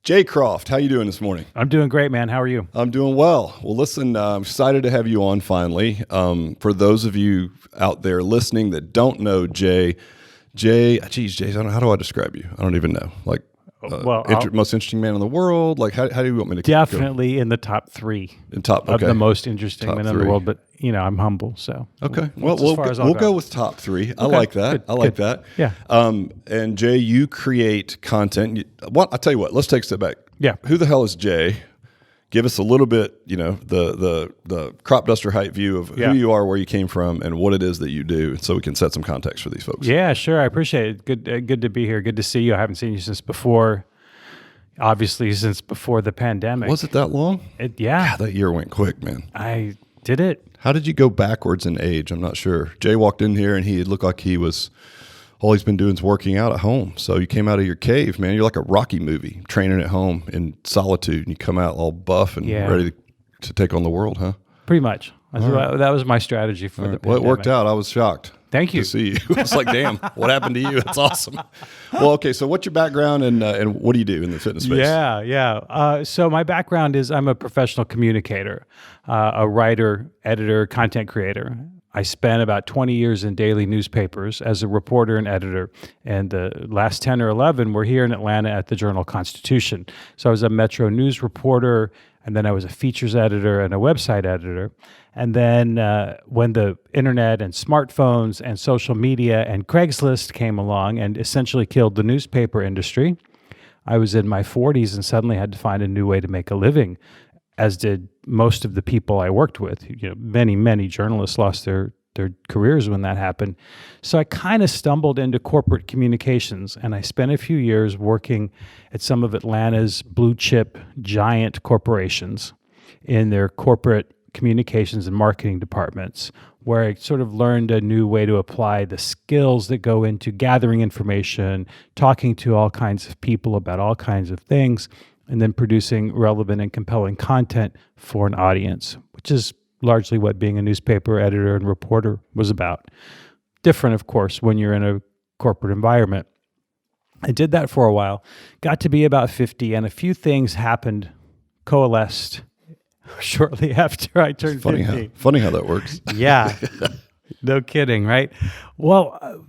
Jay Croft, how you doing this morning? I'm doing great, man. How are you? I'm doing well. Well, listen, I'm excited to have you on finally. For those of you out there listening that don't know Jay, Jay, how do I describe you? I don't even know. Like, most interesting man in the world. Like, how do you want me to definitely in the top three of the most interesting men in the world? But I'm humble, so okay. Well, we'll go with top three. Okay. I like that. That. Yeah. And Jay, you create content. I'll tell you what. Let's take a step back. Yeah. Who the hell is Jay? Give us a little bit, the crop duster height view of who you are, where you came from, and what it is that you do, so we can set some context for these folks. Yeah, sure. I appreciate it. Good to be here. Good to see you. I haven't seen you since before the pandemic. Was it that long? Yeah. God, that year went quick, man. I did it. How did you go backwards in age? I'm not sure. Jay walked in here, and he looked like he was... all he's been doing is working out at home. So you came out of your cave, man. You're like a Rocky movie, training at home in solitude, and you come out all buff and ready to take on the world, huh? Pretty much. That was my strategy for the pandemic. Well, it worked out. I was shocked. Thank you. To see you. It's like, damn, what happened to you? It's awesome. Well, okay, so what's your background and what do you do in the fitness space? Yeah. So my background is I'm a professional communicator, a writer, editor, content creator. I spent about 20 years in daily newspapers as a reporter and editor, and the last 10 or 11 were here in Atlanta at the Journal-Constitution. So I was a Metro News reporter, and then I was a features editor and a website editor. And then when the internet and smartphones and social media and Craigslist came along and essentially killed the newspaper industry, I was in my 40s and suddenly had to find a new way to make a living, as did most of the people I worked with. Many journalists lost their careers when that happened. So I kind of stumbled into corporate communications, and I spent a few years working at some of Atlanta's blue chip giant corporations in their corporate communications and marketing departments, where I sort of learned a new way to apply the skills that go into gathering information, talking to all kinds of people about all kinds of things, and then producing relevant and compelling content for an audience, which is largely what being a newspaper editor and reporter was about. Different, of course, when you're in a corporate environment. I did that for a while, got to be about 50, and a few things coalesced shortly after I turned 50. Funny how that works. Yeah, no kidding, right? Well,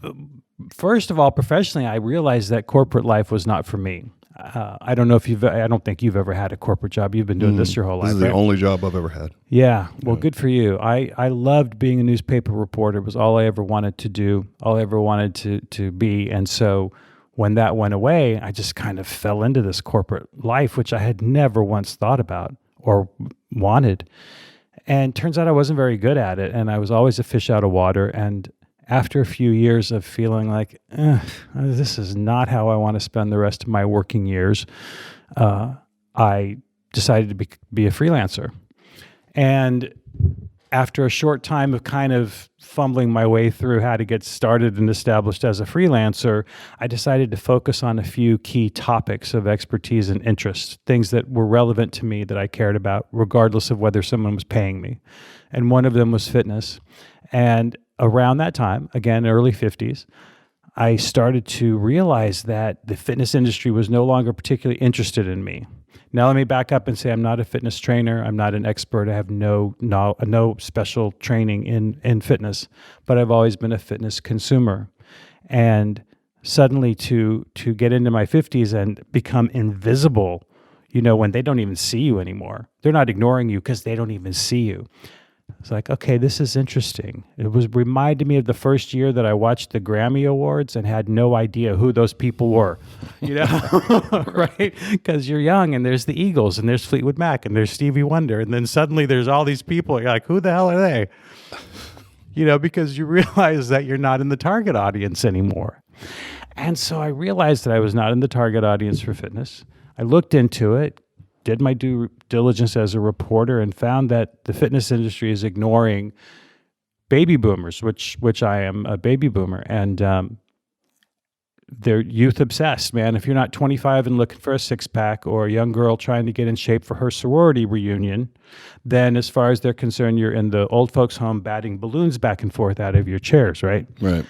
first of all, professionally, I realized that corporate life was not for me. I don't think you've ever had a corporate job. You've been doing this your whole life. This is the only job I've ever had. Yeah. Well, good for you. I loved being a newspaper reporter. It was all I ever wanted to do, all I ever wanted to be. And so when that went away, I just kind of fell into this corporate life, which I had never once thought about or wanted. And turns out I wasn't very good at it. And I was always a fish out of water. And after a few years of feeling like, this is not how I want to spend the rest of my working years, I decided to be a freelancer. And after a short time of kind of fumbling my way through how to get started and established as a freelancer, I decided to focus on a few key topics of expertise and interest, things that were relevant to me that I cared about, regardless of whether someone was paying me. And one of them was fitness. And around that time, again, early 50s, I started to realize that the fitness industry was no longer particularly interested in me. Now, let me back up and say I'm not a fitness trainer. I'm not an expert. I have no special training in fitness, but I've always been a fitness consumer. And suddenly to get into my 50s and become invisible, when they don't even see you anymore. They're not ignoring you because they don't even see you. It's like, okay, this is interesting. It reminded me of the first year that I watched the Grammy Awards and had no idea who those people were, right? Because you're young and there's the Eagles and there's Fleetwood Mac and there's Stevie Wonder. And then suddenly there's all these people. You're like, who the hell are they? Because you realize that you're not in the target audience anymore. And so I realized that I was not in the target audience for fitness. I looked into it, did my due diligence as a reporter, and found that the fitness industry is ignoring baby boomers, which I am a baby boomer, and they're youth obsessed, man. If you're not 25 and looking for a six-pack, or a young girl trying to get in shape for her sorority reunion, then as far as they're concerned, you're in the old folks' home batting balloons back and forth out of your chairs, right? Right.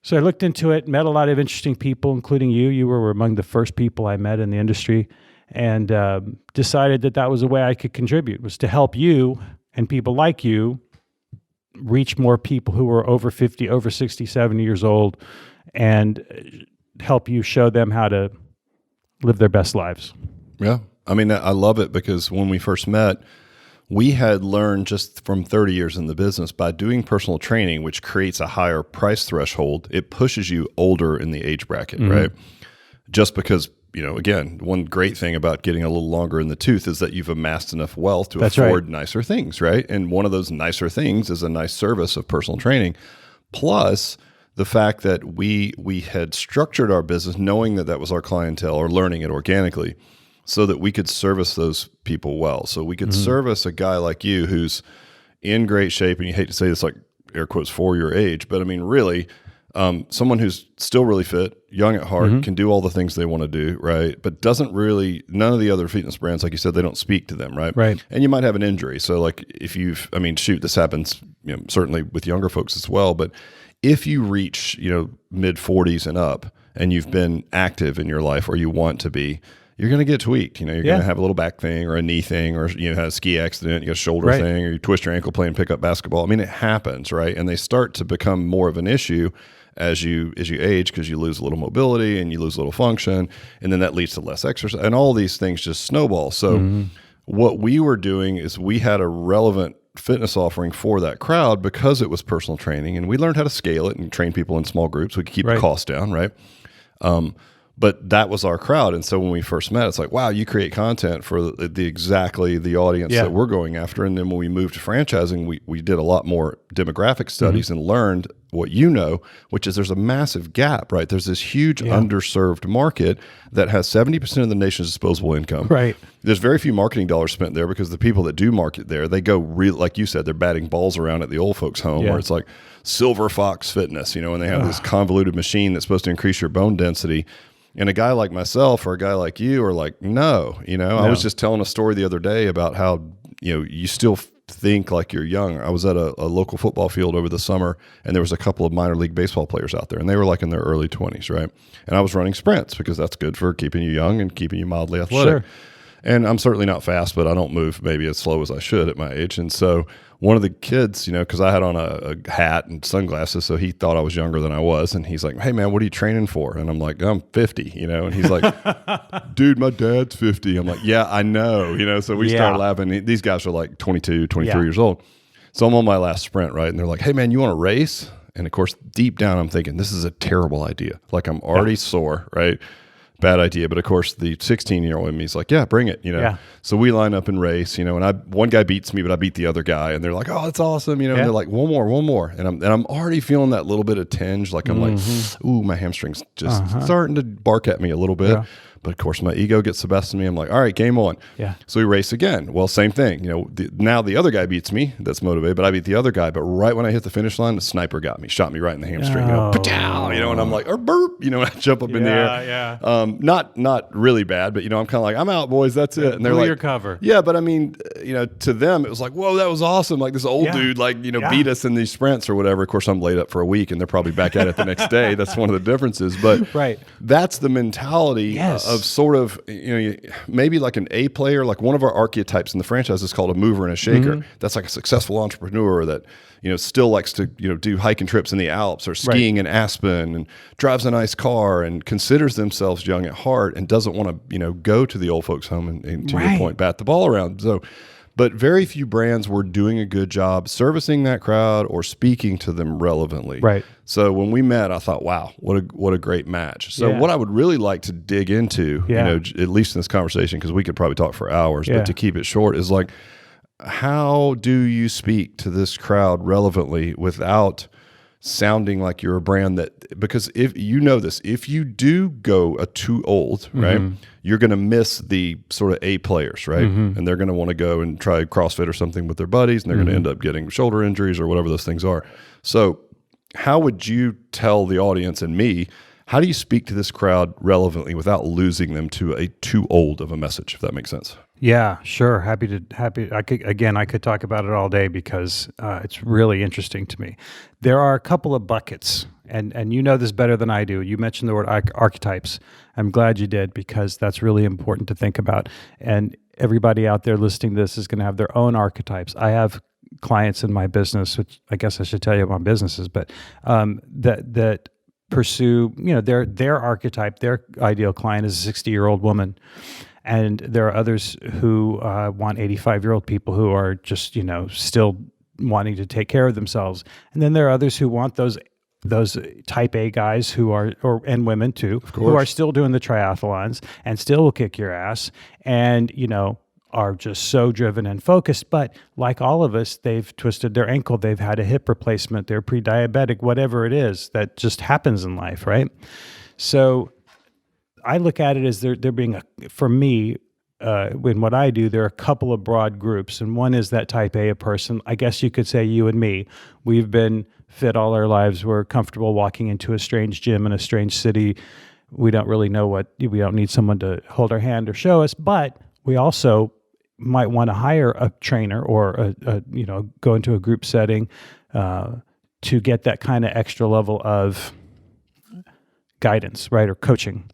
So I looked into it, met a lot of interesting people, including you. You were among the first people I met in the industry. and decided that was a way I could contribute, was to help you and people like you reach more people who are over 50, over 60, 70 years old, and help you show them how to live their best lives. Yeah. I mean, I love it because when we first met, we had learned just from 30 years in the business, by doing personal training, which creates a higher price threshold, it pushes you older in the age bracket, right? Just because, again, one great thing about getting a little longer in the tooth is that you've amassed enough wealth to afford nicer things, right? And one of those nicer things is a nice service of personal training. Plus, the fact that we had structured our business knowing that was our clientele, or learning it organically, so that we could service those people well. So we could service a guy like you who's in great shape, and you hate to say this, like air quotes, for your age, but I mean, really, someone who's still really fit, young at heart, can do all the things they want to do, right? But none of the other fitness brands, like you said, they don't speak to them, right? Right. And you might have an injury. So like this happens, certainly with younger folks as well, but if you reach, mid 40s and up, and you've been active in your life, or you want to be, you're going to get tweaked. You're going to have a little back thing, or a knee thing, or had a ski accident, you got a shoulder thing, or you twist your ankle playing pickup basketball. I mean, it happens, right? And they start to become more of an issue as you age, because you lose a little mobility and you lose a little function, and then that leads to less exercise, and all these things just snowball. So what we were doing is we had a relevant fitness offering for that crowd because it was personal training, and we learned how to scale it and train people in small groups. We could keep the cost down, right? But that was our crowd. And so when we first met, it's like, wow, you create content for exactly the audience that we're going after. And then when we moved to franchising, we did a lot more demographic studies and learned what which is there's a massive gap, right? There's this huge underserved market that has 70% of the nation's disposable income. Right. There's very few marketing dollars spent there, because the people that do market there, they go real, like you said, they're batting balls around at the old folks' home where it's like Silver Fox Fitness, and they have this convoluted machine that's supposed to increase your bone density. And a guy like myself or a guy like you are like, no. I was just telling a story the other day about how, you still think like you're young. I was at a local football field over the summer, and there was a couple of minor league baseball players out there, and they were like in their early 20s, right? And I was running sprints because that's good for keeping you young and keeping you mildly athletic. Sure. And I'm certainly not fast, but I don't move maybe as slow as I should at my age. And so one of the kids, because I had on a hat and sunglasses, so he thought I was younger than I was. And he's like, hey, man, what are you training for? And I'm like, I'm 50, And he's like, dude, my dad's 50. I'm like, yeah, I know, So we started laughing. These guys are like 22, 23 years old. So I'm on my last sprint, right? And they're like, hey, man, you want to race? And of course, deep down, I'm thinking, this is a terrible idea. Like, I'm already sore, right? Bad idea. But of course, the 16-year-old in me is like, yeah, bring it, So we line up and race, and one guy beats me, but I beat the other guy, and they're like, oh, that's awesome, and they're like, one more. And I'm already feeling that little bit of tinge. Like, I'm like, ooh, my hamstring's just starting to bark at me a little bit. Yeah. But of course, my ego gets the best of me. I'm like, all right, game on. Yeah. So we race again. Well, same thing. Now the other guy beats me. That's motivated, but I beat the other guy. But right when I hit the finish line, the sniper got me, shot me right in the hamstring. Pachow, and I'm like, or burp, and I jump up in the air. Yeah. Not really bad, but I'm kind of like, I'm out, boys. That's it. And they're like, your cover. Yeah, but I mean, to them, it was like, whoa, that was awesome. Like this old dude, beat us in these sprints or whatever. Of course, I'm laid up for a week, and they're probably back at it the next day. That's one of the differences. But that's the mentality of sort of. Maybe like an A player, like one of our archetypes in the franchise is called a mover and a shaker. That's like a successful entrepreneur that, still likes to, do hiking trips in the Alps or skiing in Aspen and drives a nice car and considers themselves young at heart and doesn't want to, go to the old folks home and to your point, bat the ball around. So, but very few brands were doing a good job servicing that crowd or speaking to them relevantly. Right. So when we met, I thought, wow, what a great match. So what I would really like to dig into, at least in this conversation, because we could probably talk for hours, but to keep it short, is like, how do you speak to this crowd relevantly without sounding like you're a brand that, because if you do go too old, right, you're going to miss the sort of A players, right? And they're going to want to go and try CrossFit or something with their buddies, and they're going to end up getting shoulder injuries or whatever those things are. So how would you tell the audience and me, how do you speak to this crowd relevantly without losing them to a too old of a message, if that makes sense? Yeah, sure. Happy. I could talk about it all day because it's really interesting to me. There are a couple of buckets, and you know this better than I do. You mentioned the word archetypes. I'm glad you did, because that's really important to think about. And everybody out there listening to this is going to have their own archetypes. I have clients in my business, which I guess I should tell you about businesses, but that pursue, their archetype, their ideal client is a 60-year-old woman. And there are others who want 85-year-old people who are just, still wanting to take care of themselves. And then there are others who want those type A guys who are, and women too, who are still doing the triathlons and still will kick your ass and, are just so driven and focused. But like all of us, they've twisted their ankle, they've had a hip replacement, they're pre-diabetic, whatever it is that just happens in life, right? So I look at it as there being, for me, in what I do, there are a couple of broad groups. And one is that type A person. I guess you could say you and me. We've been fit all our lives. We're comfortable walking into a strange gym in a strange city. We don't really know we don't need someone to hold our hand or show us, but we also might want to hire a trainer or go into a group setting to get that kind of extra level of guidance, right, or coaching.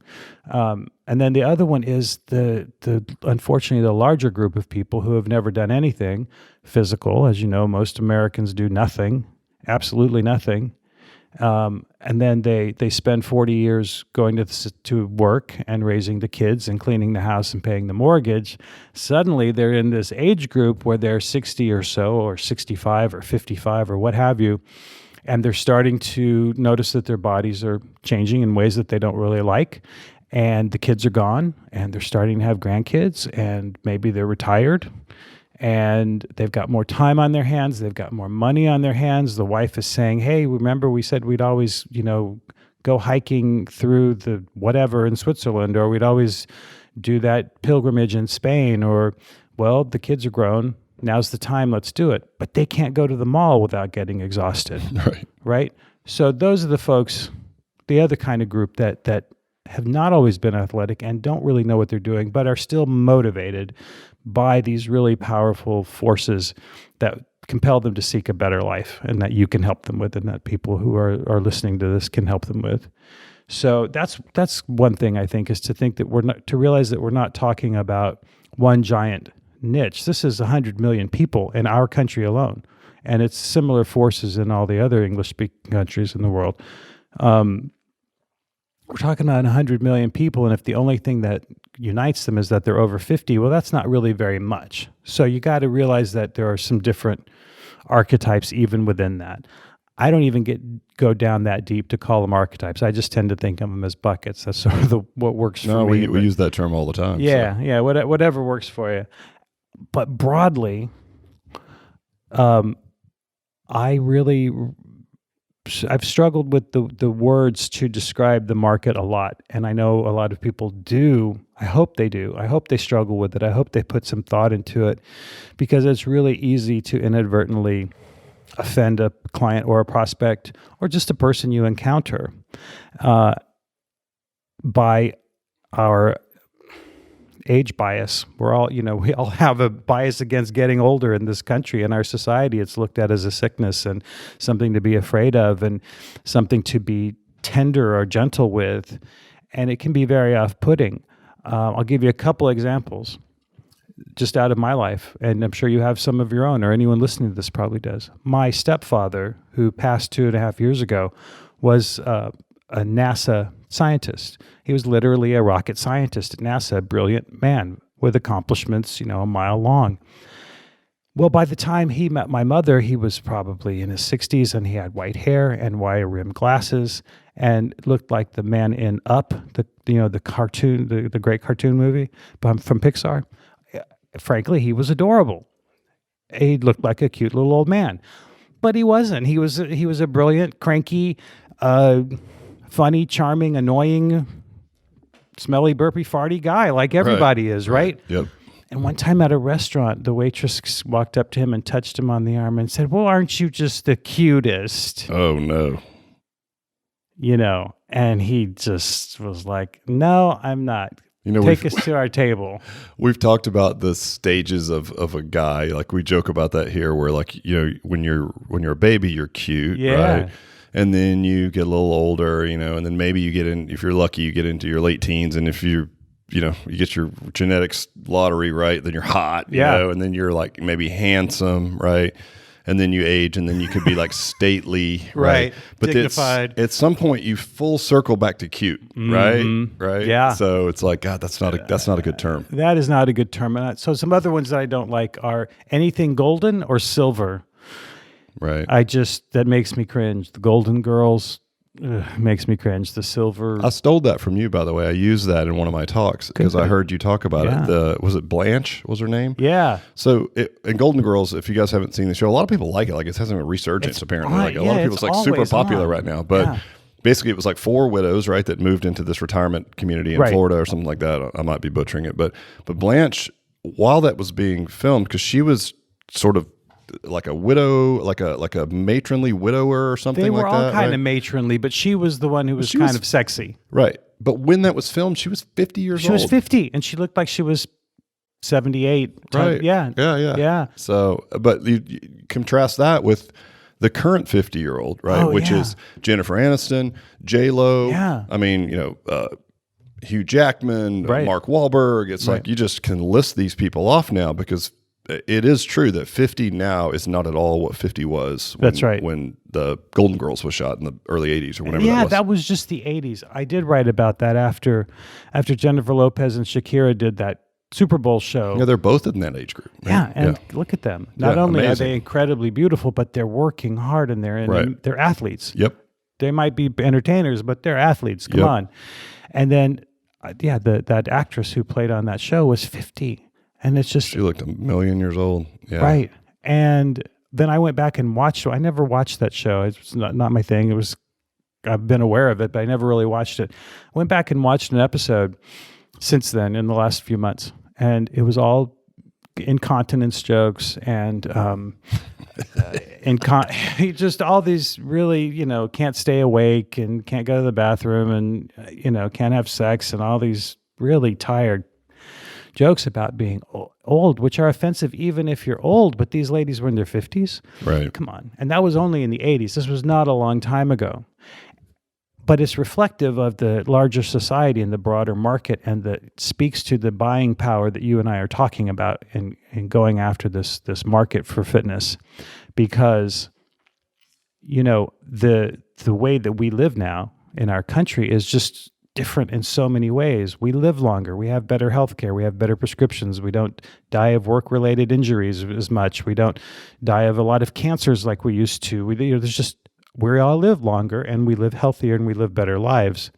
And then the other one is the unfortunately the larger group of people who have never done anything physical. As you know, most Americans do nothing, absolutely nothing. And then they spend 40 years going to work and raising the kids and cleaning the house and paying the mortgage. Suddenly they're in this age group where they're 60 or so, or 65 or 55 or what have you, and they're starting to notice that their bodies are changing in ways that they don't really like. And the kids are gone, and they're starting to have grandkids, and maybe they're retired, and they've got more time on their hands. They've got more money on their hands. The wife is saying, hey, remember we said we'd always, go hiking through the whatever in Switzerland, or we'd always do that pilgrimage in Spain, or, well, the kids are grown. Now's the time, let's do it. But they can't go to the mall without getting exhausted, right? So those are the folks, the other kind of group that have not always been athletic and don't really know what they're doing, but are still motivated by these really powerful forces that compel them to seek a better life, and that you can help them with, and that people who are listening to this can help them with. So that's one thing, I think, is to think that to realize that we're not talking about one giant niche. This is 100 million people in our country alone, and it's similar forces in all the other English-speaking countries in the world. We're talking about 100 million people, and if the only thing that unites them is that they're over 50, well, that's not really very much. So you got to realize that there are some different archetypes even within that. I don't even go down that deep to call them archetypes. I just tend to think of them as buckets. That's sort of what works for me. No, we use that term all the time. Yeah, yeah, whatever works for you. But broadly, I've struggled with the words to describe the market a lot, and I know a lot of people do. I hope they do. I hope they struggle with it. I hope they put some thought into it, because it's really easy to inadvertently offend a client or a prospect or just a person you encounter by our age bias. We all have a bias against getting older in this country. In our society, it's looked at as a sickness and something to be afraid of and something to be tender or gentle with. And it can be very off-putting. I'll give you a couple examples just out of my life, and I'm sure you have some of your own, or anyone listening to this probably does. My stepfather, who passed 2.5 years ago, was a NASA scientist. He was literally a rocket scientist at NASA, a brilliant man with accomplishments, a mile long. Well, by the time he met my mother, he was probably in his 60s, and he had white hair and wire-rimmed glasses and looked like the man in Up, the cartoon, the great cartoon movie from Pixar. Frankly, he was adorable. He looked like a cute little old man, but he wasn't. He was a brilliant, cranky, funny, charming, annoying, smelly, burpy, farty guy like everybody is, right? Yep. And one time at a restaurant, the waitress walked up to him and touched him on the arm and said, "Well, aren't you just the cutest?" Oh, no. And he just was like, "No, I'm not. Take us to our table." We've talked about the stages of a guy. Like, we joke about that here, where, like, when you're a baby, you're cute, right? and then you get a little older, and then maybe you get in, if you're lucky, you get into your late teens, and if you get your genetics lottery right, then you're hot, and then you're like maybe handsome, right? And then you age, and then you could be like stately, right? But dignified. At some point, you full circle back to cute, right? Right? Yeah. So it's like, God, that's not a good term. That is not a good term. So some other ones that I don't like are anything golden or silver. Right. That makes me cringe. The Golden Girls makes me cringe. The silver. I stole that from you, by the way. I used that in one of my talks because I heard you talk about it. Was it Blanche? Was her name? Yeah. So in Golden Girls, if you guys haven't seen the show, a lot of people like it. Like it has a resurgence apparently. Like a lot of people, it's like super popular right now. But basically, it was like 4 widows, right, that moved into this retirement community in Florida or something like that. I might be butchering it, but Blanche, while that was being filmed, because she was sort of like a widow, like a matronly widower or something like that. They were all kind of matronly, but she was the one who was kind of sexy. Right. But when that was filmed, she was 50 years old. She was 50, and she looked like she was 78. Right. Yeah. So, but you contrast that with the current 50-year-old, right? Which is Jennifer Aniston, J-Lo. Yeah. I mean, Hugh Jackman, Mark Wahlberg. It's like you just can list these people off now because it is true that 50 now is not at all what 50 was. That's right. When the Golden Girls was shot in the early 80s or whatever that was. Yeah, that was just the 80s. I did write about that after Jennifer Lopez and Shakira did that Super Bowl show. Yeah, they're both in that age group. Right? Yeah, and look at them. Not only amazing. are they incredibly beautiful, but they're working hard and they're athletes. Yep. They might be entertainers, but they're athletes. Come on. And then, that actress who played on that show was 50. And it's just... She looked a million years old. Yeah. Right. And then I went back and watched it. I never watched that show. It's not my thing. I've been aware of it, but I never really watched it. I went back and watched an episode since then in the last few months. And it was all incontinence jokes and just all these really, can't stay awake and can't go to the bathroom and, can't have sex and all these really tired jokes about being old, which are offensive even if you're old, but these ladies were in their 50s. Right. Come on. And that was only in the 80s. This was not a long time ago. But it's reflective of the larger society and the broader market, and that speaks to the buying power that you and I are talking about in going after this market for fitness. Because, the way that we live now in our country is just different in so many ways. We live longer. We have better health care. We have better prescriptions. We don't die of work-related injuries as much. We don't die of a lot of cancers like we used to. We all live longer, and we live healthier, and we live better lives.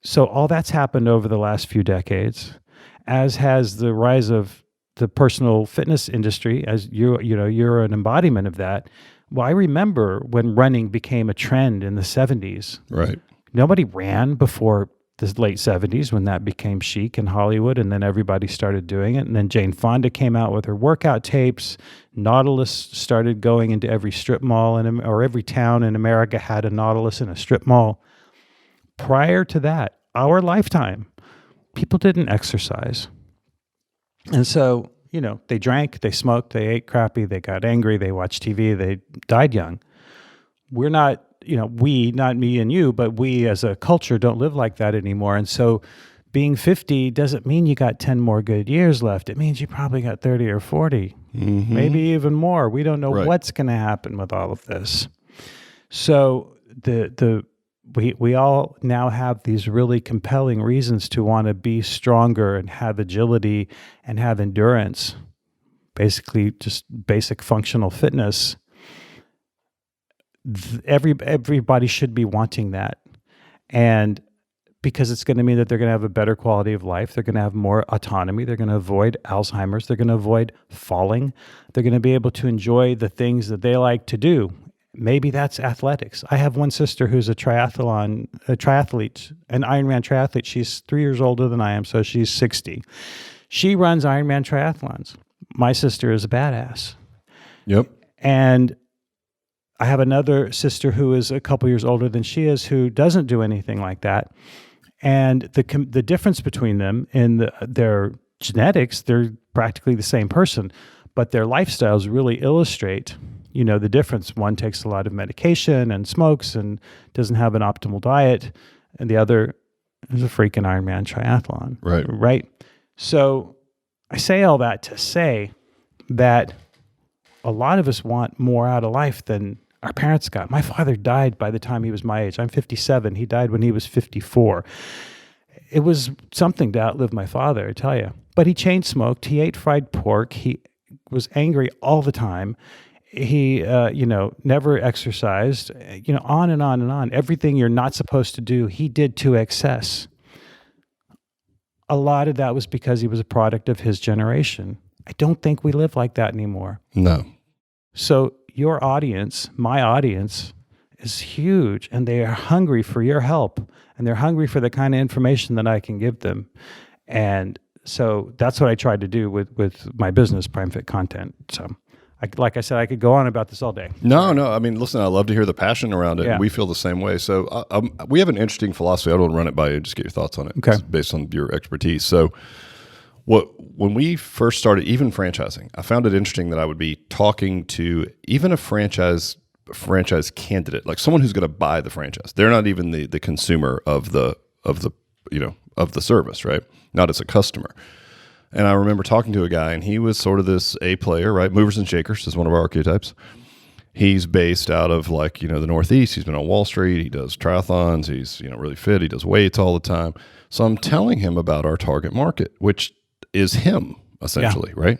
So all that's happened over the last few decades, as has the rise of the personal fitness industry, as you're an embodiment of that. Well, I remember when running became a trend in the 70s. Right. Nobody ran before the late 70s when that became chic in Hollywood, and then everybody started doing it. And then Jane Fonda came out with her workout tapes. Nautilus started going into every strip mall or every town in America had a Nautilus in a strip mall. Prior to that, our lifetime, people didn't exercise. And so, they drank, they smoked, they ate crappy, they got angry, they watched TV, they died young. We're not, not me and you, but we as a culture don't live like that anymore. And so being 50 doesn't mean you got 10 more good years left. It means you probably got 30 or 40, maybe even more. We don't know what's going to happen with all of this. So we all now have these really compelling reasons to want to be stronger and have agility and have endurance, basically just basic functional fitness. Everybody should be wanting that. And because it's going to mean that they're going to have a better quality of life. They're going to have more autonomy. They're going to avoid Alzheimer's. They're going to avoid falling. They're going to be able to enjoy the things that they like to do. Maybe that's athletics. I have one sister who's a triathlete, an Ironman triathlete. She's 3 years older than I am, so she's 60. She runs Ironman triathlons. My sister is a badass. Yep. And I have another sister who is a couple years older than she is, who doesn't do anything like that. And the difference between them in their genetics, they're practically the same person, but their lifestyles really illustrate you know the difference. One takes a lot of medication and smokes and doesn't have an optimal diet, and the other is a freaking Ironman triathlon. Right. So I say all that to say that a lot of us want more out of life than our parents got. My father died by the time he was my age. I'm 57. He died when he was 54. It was something to outlive my father, I tell you. But he chain smoked. He ate fried pork. He was angry all the time. He, never exercised. On and on and on. Everything you're not supposed to do, he did to excess. A lot of that was because he was a product of his generation. I don't think we live like that anymore. No. So your audience, my audience, is huge, and they are hungry for your help, and they're hungry for the kind of information that I can give them. And so that's what I tried to do with my business, Prime Fit Content. So, like I said, I could go on about this all day. No. I mean, listen, I love to hear the passion around it. Yeah. We feel the same way. So we have an interesting philosophy. I don't want to run it by you. Just get your thoughts on it. Okay. Based on your expertise. So when we first started even franchising, I found it interesting that I would be talking to even a franchise candidate, like someone who's going to buy the franchise. They're not even the consumer of the service, right? Not as a customer. And I remember talking to a guy, and he was sort of this A player, right? Movers and shakers is one of our archetypes. He's based out of the Northeast. He's been on Wall Street. He does triathlons. He's really fit. He does weights all the time. So I'm telling him about our target market, which is him essentially, right?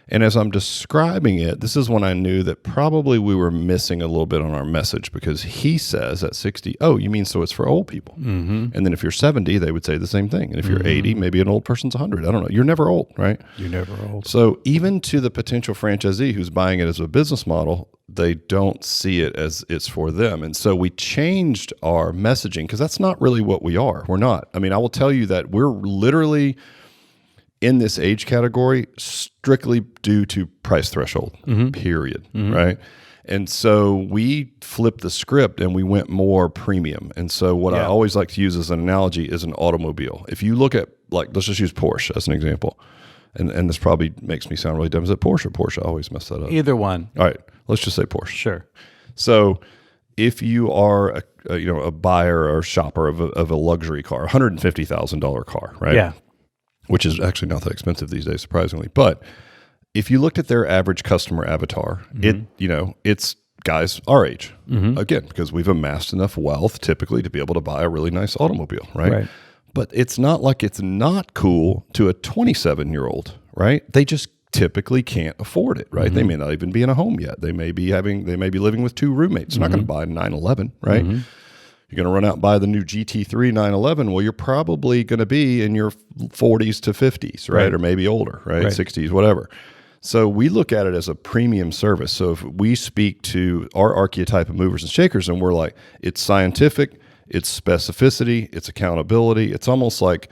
And as I'm describing it, this is when I knew that probably we were missing a little bit on our message, because he says at 60, oh, you mean so it's for old people? Mm-hmm. And then if you're 70, they would say the same thing. And if you're 80, maybe an old person's 100. I don't know. You're never old, right? You're never old. So even to the potential franchisee who's buying it as a business model, they don't see it as it's for them. And so we changed our messaging, because that's not really what we are. We're not. I mean, I will tell you that we're literally in this age category strictly due to price threshold, period, right? And so we flipped the script and we went more premium. And so what I always like to use as an analogy is an automobile. If you look at, let's just use Porsche as an example. And this probably makes me sound really dumb. Is it Porsche or Porsche? I always mess that up. Either one. All right, let's just say Porsche. Sure. So if you are a buyer or shopper of a luxury car, $150,000 car, right? Yeah. Which is actually not that expensive these days, surprisingly. But if you looked at their average customer avatar, it's guys our age. Again, because we've amassed enough wealth typically to be able to buy a really nice automobile, right? But it's not like it's not cool to a 27-year-old, right? They just typically can't afford it, right? They may not even be in a home yet. They may be living with two roommates. They're not going to buy a 911, right? You're going to run out and buy the new GT3 911. Well, you're probably going to be in your 40s to 50s, right? Or maybe older, right? 60s, whatever. So we look at it as a premium service. So if we speak to our archetype of movers and shakers, and we're like, it's scientific, it's specificity, it's accountability. It's almost like,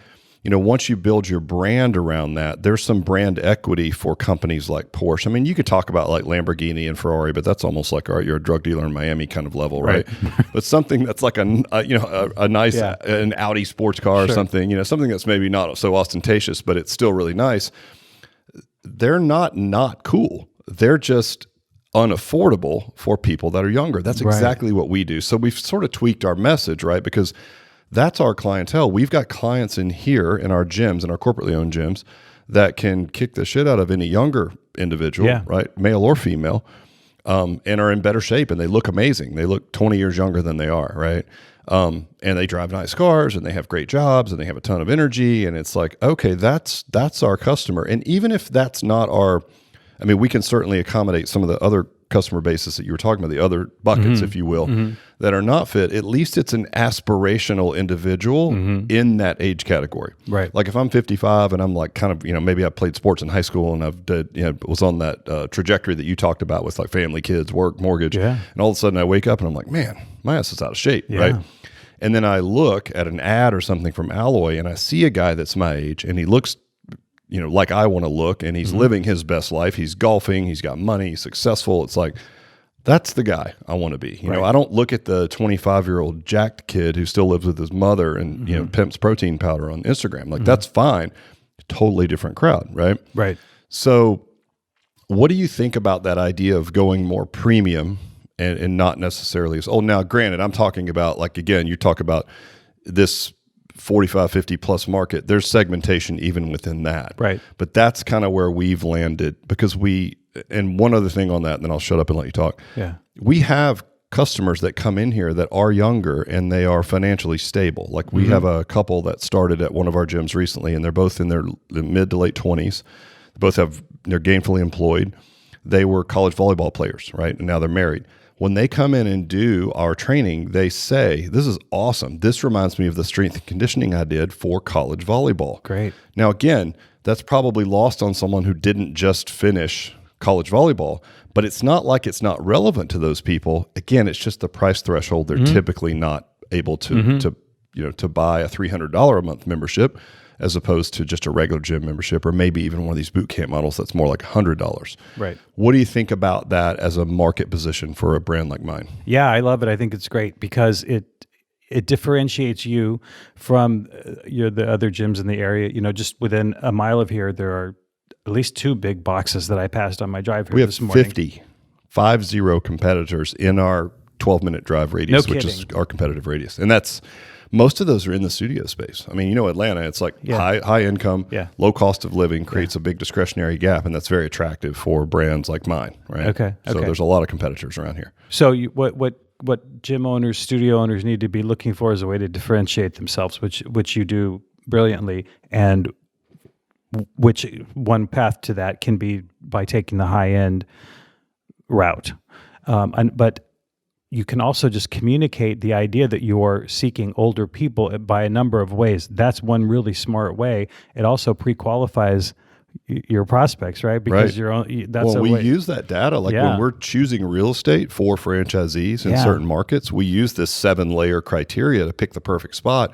once you build your brand around that, there's some brand equity for companies like Porsche. I mean, you could talk about like Lamborghini and Ferrari, but that's almost like, all right, you're a drug dealer in Miami kind of level, right? But something that's like a nice, an Audi sports car or something, something that's maybe not so ostentatious, but it's still really nice. They're not cool. They're just unaffordable for people that are younger. That's exactly what we do. So we've sort of tweaked our message, right? Because that's our clientele. We've got clients in here in our gyms, in our corporately owned gyms, that can kick the shit out of any younger individual, right, male or female, and are in better shape, and they look amazing. They look 20 years younger than they are, right? And they drive nice cars, and they have great jobs, and they have a ton of energy, and it's like, okay, that's our customer. And even if that's not we can certainly accommodate some of the other customer bases that you were talking about, the other buckets, if you will, that are not fit. At least it's an aspirational individual in that age category. Right. Like if I'm 55 and I'm like kind of, maybe I played sports in high school and was on that trajectory that you talked about with like family, kids, work, mortgage. Yeah. And all of a sudden I wake up and I'm like, man, my ass is out of shape. Yeah. Right. And then I look at an ad or something from Alloy and I see a guy that's my age and he looks like I want to look, and he's living his best life. He's golfing. He's got money. He's successful. It's like, that's the guy I want to be. You know, I don't look at the 25-year-old jacked kid who still lives with his mother and, pimps protein powder on Instagram. Like, that's fine. Totally different crowd, right? Right. So What do you think about that idea of going more premium and not necessarily as old? Now, granted, I'm talking about, like, again, you talk about this 45, 50 plus market. There's segmentation even within that. Right. But that's kind of where we've landed because and one other thing on that, and then I'll shut up and let you talk. Yeah. We have customers that come in here that are younger and they are financially stable. Like we have a couple that started at one of our gyms recently, and they're both in their mid to late 20s. They're gainfully employed. They were college volleyball players, right? And now they're married. When they come in and do our training, they say, this is awesome. This reminds me of the strength and conditioning I did for college volleyball. Great. Now, again, that's probably lost on someone who didn't just finish college volleyball, but it's not like it's not relevant to those people. Again, it's just the price threshold. They're typically not able to buy a $300 a month membership as opposed to just a regular gym membership, or maybe even one of these boot camp models that's more like $100. Right. What do you think about that as a market position for a brand like mine? Yeah, I love it. I think it's great because it differentiates you from the other gyms in the area. Just within a mile of here, there are at least 2 big boxes that I passed on my drive here this morning. We have 50 competitors in our 12-minute drive radius, which is our competitive radius. And most of those are in the studio space. I mean, Atlanta, it's like high income, low cost of living creates a big discretionary gap, and that's very attractive for brands like mine, right? Okay. So there's a lot of competitors around here. So what gym owners, studio owners need to be looking for is a way to differentiate themselves, which you do brilliantly, and which one path to that can be by taking the high-end route. But you can also just communicate the idea that you're seeking older people by a number of ways. That's one really smart way. It also pre-qualifies your prospects, right? Because we use that data. Like when we're choosing real estate for franchisees in certain markets, we use this 7-layer criteria to pick the perfect spot.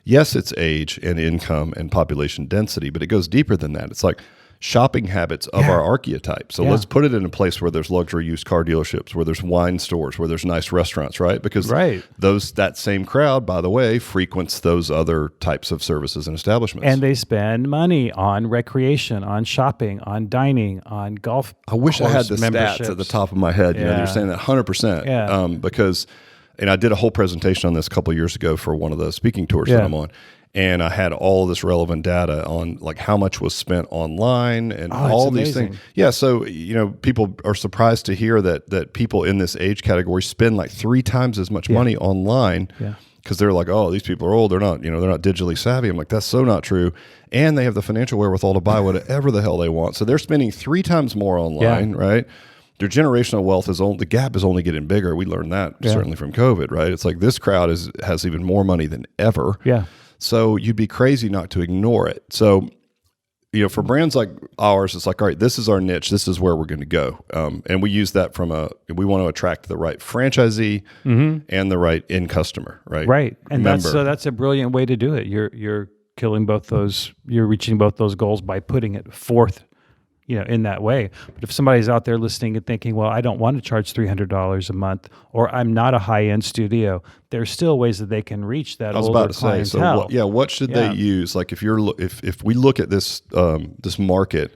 Yes, it's age and income and population density, but it goes deeper than that. It's like shopping habits of our archetype. So let's put it in a place where there's luxury used car dealerships, where there's wine stores, where there's nice restaurants, right? Because that same crowd, by the way, frequents those other types of services and establishments. And they spend money on recreation, on shopping, on dining, on golf. I wish I had the stats at the top of my head. You're saying that 100%. Because, and I did a whole presentation on this a couple of years ago for one of the speaking tours that I'm on. And I had all this relevant data on like how much was spent online and all these things. Yeah, so people are surprised to hear that people in this age category spend like 3 times as much money online because they're like, oh, these people are old. They're not, they're not digitally savvy. I'm like, that's so not true. And they have the financial wherewithal to buy whatever the hell they want. So they're spending 3 times more online, right? Their generational wealth the gap is only getting bigger. We learned that certainly from COVID, right? It's like this crowd has even more money than ever. Yeah. So you'd be crazy not to ignore it. So, for brands like ours, it's like, all right, this is our niche. This is where we're going to go. And we use that we want to attract the right franchisee and the right end customer, right? Right. And that's a brilliant way to do it. You're killing both those, you're reaching both those goals by putting it forth, in that way. But if somebody's out there listening and thinking, well, I don't want to charge $300 a month, or I'm not a high-end studio, there's still ways that they can reach that older clientele. So what should they use? Like if we look at this this market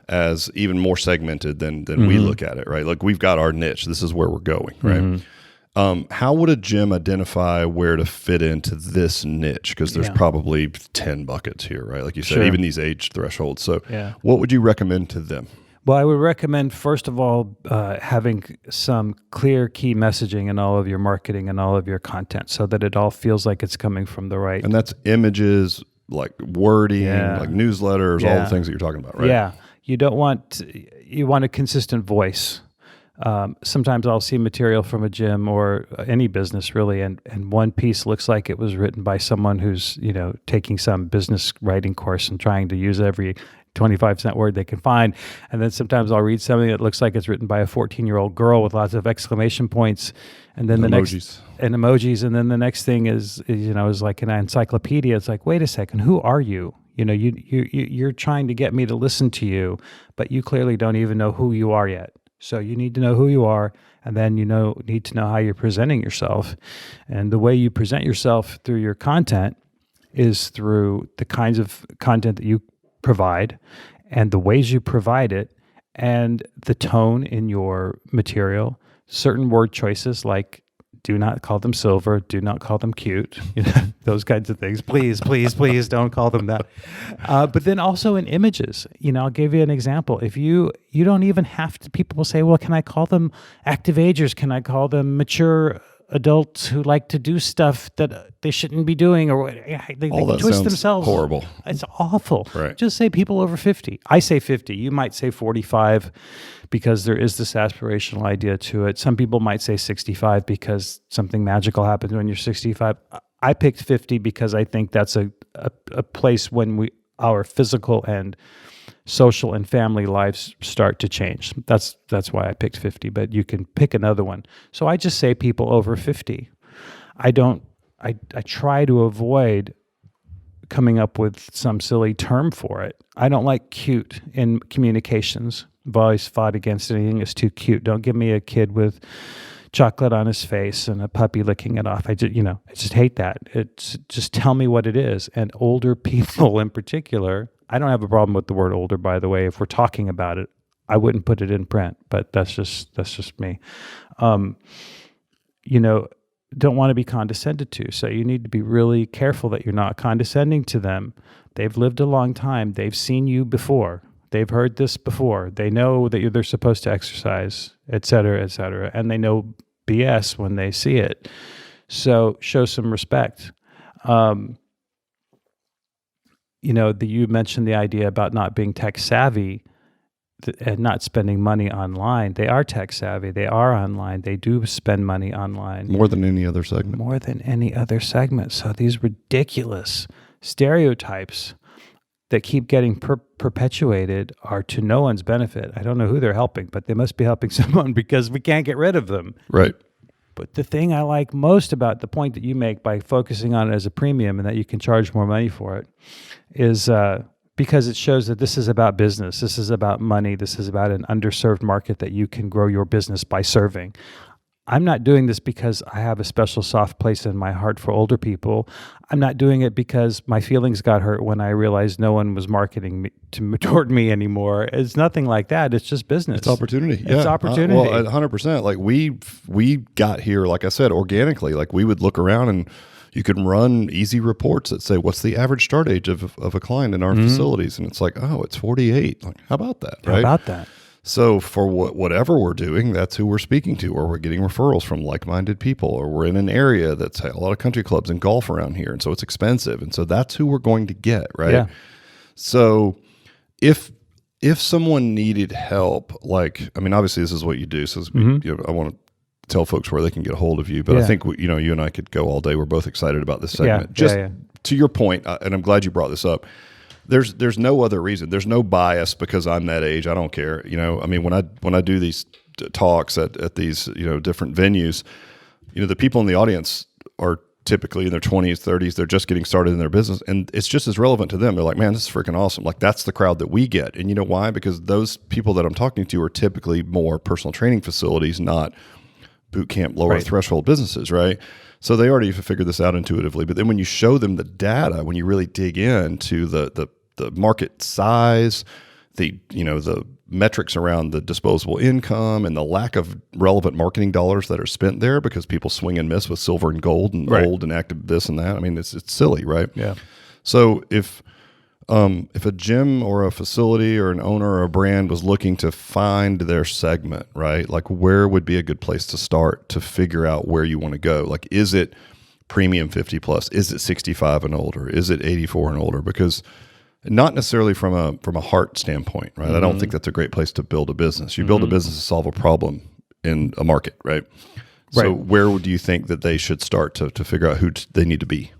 as even more segmented than we look at it, right? Like we've got our niche. This is where we're going, right? How would a gym identify where to fit into this niche? Because there's probably 10 buckets here, right? Like you said, even these age thresholds. So what would you recommend to them? Well, I would recommend, first of all, having some clear key messaging in all of your marketing and all of your content so that it all feels like it's coming from the right. And that's images, like wording, like newsletters, all the things that you're talking about, right? Yeah. You want a consistent voice. Sometimes I'll see material from a gym or any business really, and one piece looks like it was written by someone who's, taking some business writing course and trying to use every 25-cent word they can find. And then sometimes I'll read something that looks like it's written by a 14-year-old girl with lots of exclamation points. And then emojis. And then the next thing is like an encyclopedia. It's like, wait a second, who are you? You're trying to get me to listen to you, but you clearly don't even know who you are yet. So you need to know who you are, and then need to know how you're presenting yourself. And the way you present yourself through your content is through the kinds of content that you provide and the ways you provide it and the tone in your material, certain word choices like do not call them silver, do not call them cute, those kinds of things. Please, please, please don't call them that. But then also in images, I'll give you an example. If you don't even have to, people will say, well, can I call them active agers? Can I call them mature adults who like to do stuff that they shouldn't be doing, or they twist themselves? Horrible. It's awful. Right. Just say people over 50. I say 50. You might say 45 because there is this aspirational idea to it. Some people might say 65 because something magical happens when you're 65. I picked 50 because I think that's a place when our physical and social and family lives start to change. That's why I picked 50, but you can pick another one. So I just say people over 50. I try to avoid coming up with some silly term for it. I don't like cute in communications. I've always fought against anything that's too cute. Don't give me a kid with chocolate on his face and a puppy licking it off. I just hate that. It's just tell me what it is. And older people in particular, I don't have a problem with the word older, by the way. If we're talking about it, I wouldn't put it in print, but that's just me. Don't want to be condescended to. So you need to be really careful that you're not condescending to them. They've lived a long time. They've seen you before. They've heard this before. They know that they're supposed to exercise, et cetera, and they know BS when they see it. So show some respect. You mentioned the idea about not being tech savvy and not spending money online. They are tech savvy. They are online. They do spend money online. More than any other segment. More than any other segment. So these ridiculous stereotypes that keep getting perpetuated are to no one's benefit. I don't know who they're helping, but they must be helping someone because we can't get rid of them. Right. But the thing I like most about the point that you make by focusing on it as a premium and that you can charge more money for it is because it shows that this is about business. This is about money. This is about an underserved market that you can grow your business by serving. I'm not doing this because I have a special soft place in my heart for older people. I'm not doing it because my feelings got hurt when I realized no one was marketing me toward me anymore. It's nothing like that. It's just business. It's opportunity. It's opportunity. Well, 100%. Like we got here, like I said, organically. Like we would look around and you could run easy reports that say, what's the average start age of a client in our facilities? And it's like, oh, it's 48. Like, how about that? Right? How about that? So for whatever we're doing, that's who we're speaking to, or we're getting referrals from like-minded people, or we're in an area that's a lot of country clubs and golf around here, and so it's expensive, and so that's who we're going to get, right? Yeah. So if someone needed help, obviously this is what you do, so I want to tell folks where they can get a hold of you, but I think you and I could go all day. We're both excited about this segment. To your point, and I'm glad you brought this up. There's no other reason. There's no bias because I'm that age. I don't care. When I do these talks at these different venues, the people in the audience are typically in their 20s, 30s. They're just getting started in their business, and it's just as relevant to them. They're like, man, this is freaking awesome. Like that's the crowd that we get. And you know why? Because those people that I'm talking to are typically more personal training facilities, not boot camp, lower threshold businesses, right? So they already figured this out intuitively. But then when you show them the data, when you really dig into the market size, the metrics around the disposable income and the lack of relevant marketing dollars that are spent there because people swing and miss with silver and gold and old and active this and that. I mean, it's silly, right? Yeah. So if a gym or a facility or an owner or a brand was looking to find their segment, right? Like where would be a good place to start to figure out where you want to go? Like, is it premium 50 plus? Is it 65 and older? Is it 84 and older? Because not necessarily from a heart standpoint, right? I don't think that's a great place to build a business. You build a business to solve a problem in a market, right? So where do you think that they should start to figure out who they need to be?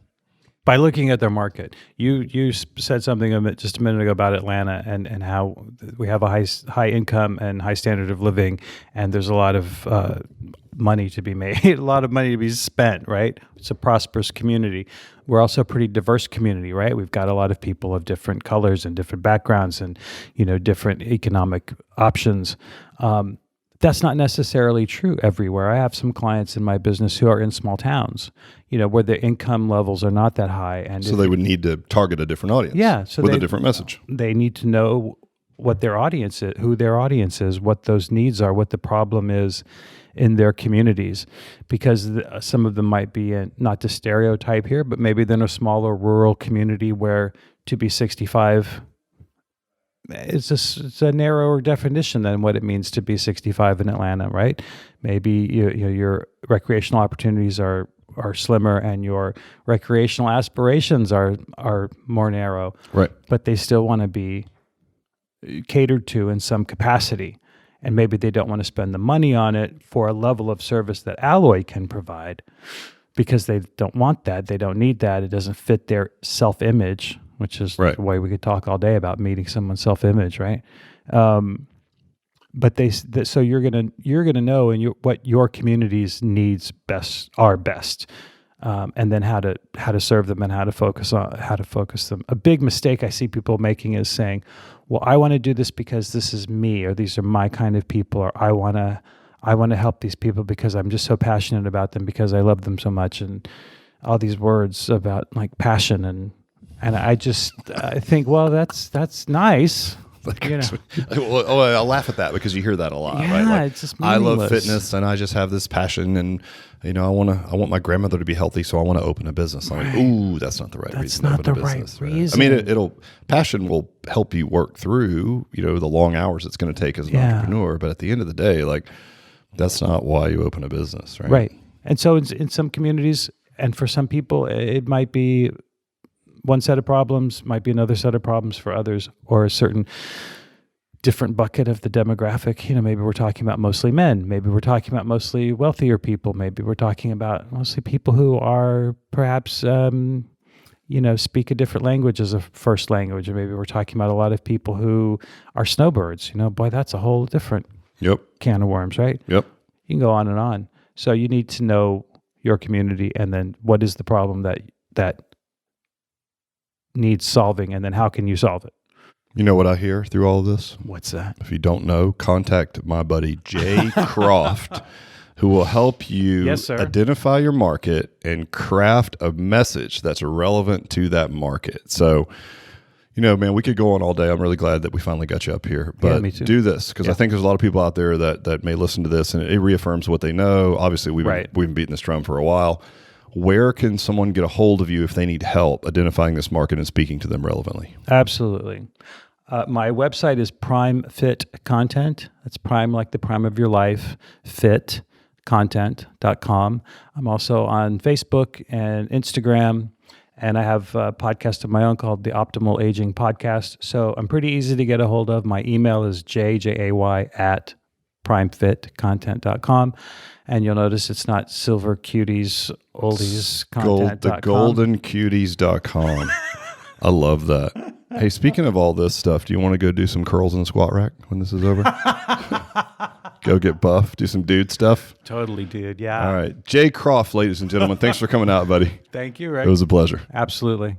By looking at their market. You said something just a minute ago about Atlanta and how we have a high income and high standard of living, and there's a lot of money to be made, a lot of money to be spent, right? It's a prosperous community. We're also a pretty diverse community, right? We've got a lot of people of different colors and different backgrounds and, different economic options. That's not necessarily true everywhere. I have some clients in my business who are in small towns, where the income levels are not that high. And so they would need to target a different audience with a different message. They need to know what their audience is, who their audience is, what those needs are, what the problem is in their communities, because some of them might be not to stereotype here, but maybe they're in a smaller rural community where to be 65 it's a narrower definition than what it means to be 65 in Atlanta, right? Maybe your recreational opportunities are slimmer and your recreational aspirations are more narrow, right? But they still want to be catered to in some capacity. And maybe they don't want to spend the money on it for a level of service that Alloy can provide because they don't want that. They don't need that. It doesn't fit their self-image, which is the way we could talk all day about meeting someone's self-image, right? But so you're gonna know what your community's needs are best, and then how to serve them and how to focus them. A big mistake I see people making is saying, well, I want to do this because this is me, or these are my kind of people, or I want to help these people because I'm just so passionate about them because I love them so much, and all these words about like passion and I think, well, that's nice. I'll laugh at that because you hear that a lot, right? Like, it's just I love fitness and I just have this passion, and I want my grandmother to be healthy, so I want to open a business. I'm like, ooh, that's not the right reason. That's not the right reason. I mean, passion will help you work through, the long hours it's going to take as an entrepreneur. But at the end of the day, like, that's not why you open a business, right? Right. And so in some communities, and for some people, it might be one set of problems, might be another set of problems for others, or a certain different bucket of the demographic. Maybe we're talking about mostly men. Maybe we're talking about mostly wealthier people. Maybe we're talking about mostly people who are perhaps, speak a different language as a first language. Or maybe we're talking about a lot of people who are snowbirds. Boy, that's a whole different can of worms, right? Yep. You can go on and on. So you need to know your community, and then what is the problem that needs solving, and then how can you solve it? You know what I hear through all of this? What's that? If you don't know, contact my buddy Jay Croft, who will help you identify your market and craft a message that's relevant to that market. So, man, we could go on all day. I'm really glad that we finally got you up here. But me too. Do this, because I think there's a lot of people out there that may listen to this, and it reaffirms what they know. Obviously, we've been beating this drum for a while. Where can someone get a hold of you if they need help identifying this market and speaking to them relevantly? Absolutely. My website is Prime Fit Content. That's Prime like the prime of your life, fitcontent.com. I'm also on Facebook and Instagram, and I have a podcast of my own called the Optimal Aging Podcast. So I'm pretty easy to get a hold of. My email is jay@primefitcontent.com. And you'll notice it's not silver cuties, oldies content. The goldencuties.com. I love that. Hey, speaking of all this stuff, do you want to go do some curls in the squat rack when this is over? Go get buff, do some dude stuff? Totally, dude. Yeah. All right. Jay Croft, ladies and gentlemen, thanks for coming out, buddy. Thank you, Rick. It was a pleasure. Absolutely.